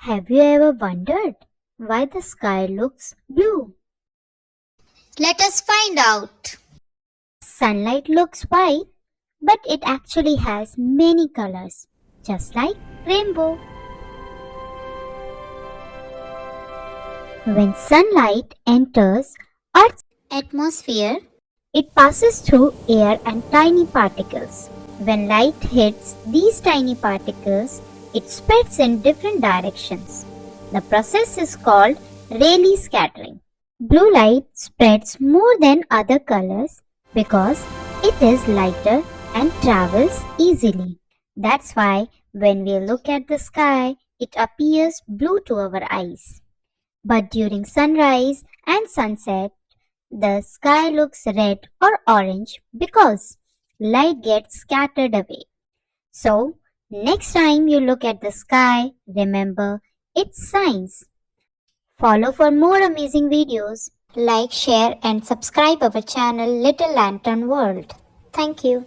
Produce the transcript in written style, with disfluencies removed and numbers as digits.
Have you ever wondered why the sky looks blue? Let us find out. Sunlight looks white, but it actually has many colors, just like rainbow. When sunlight enters Earth's atmosphere, it passes through air and tiny particles. When light hits these tiny particles, it spreads in different directions. The process is called Rayleigh scattering. Blue light spreads more than other colors because it is lighter and travels easily. That's why when we look at the sky, it appears blue to our eyes. But during sunrise and sunset, the sky looks red or orange because light gets scattered away. So, next time you look at the sky, remember it's science. Follow for more amazing videos. Like, share and subscribe our channel Little Lantern World. Thank you.